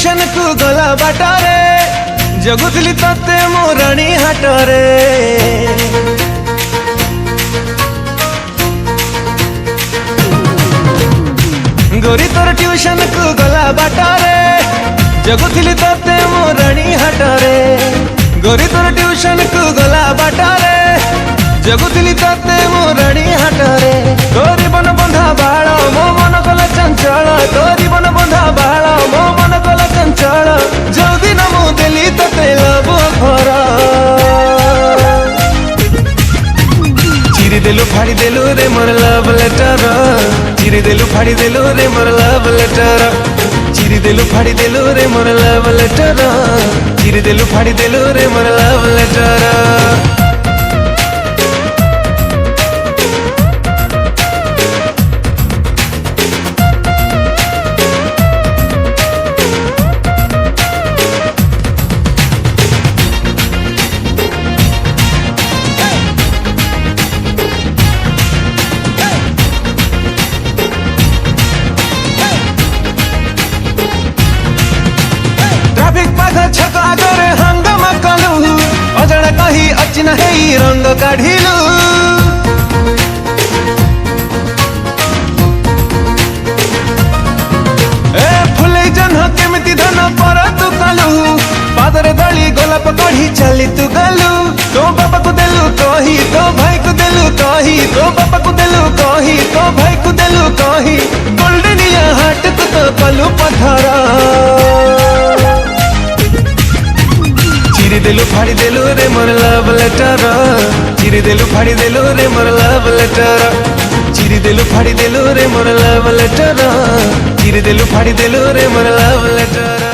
tuition को गला बाटारे जगुली तते मो राणी हाटरे गोरी तोर ट्यूशन को गला बाटारे जगुली तते मो राणी हाटरे गोरी तोर ट्यूशन को गला बाटारे जगुली तते मो राणी हाटरे तोरी बन बंधा बाळ मो मन कला चंचल तोरी बन बंधा बाळ मो मन कला चंचल जो दिन मु देली तते लब भर चिरी देलु फाड़ी देलु रे मोर लव लेटर चिरी देलु फाड़ी देलु रे मोर लव लेटर चिरी देलु फाड़ी देलु रे मोर लव लेटर चिरी देलु फाड़ी देलु रे मोर लव लेटर छक आगरे हंगामा कलु अजड़ा कही अचिना है रंग काढ़िलु ए फुले जन्ह केमिति धन पर तु कलु पादरे दली गोलाप कढ़ी चली तु गलु तो बाबा को देलु कही तो भाई को देलु कही तो बाबा को देलु कही तो भाई को देलु कही गोल्डनिया हाट को तो कलु पथरा चिरी देलु फाड़ी देलु रे मोर लव लेटर चिरी देलु फाड़ी देलु रे मोर लव लेटर चिरी देलु फाड़ी देलु रे मोर लव लेटर चिरी देलु फाड़ी देलु रे मोर लव लेटर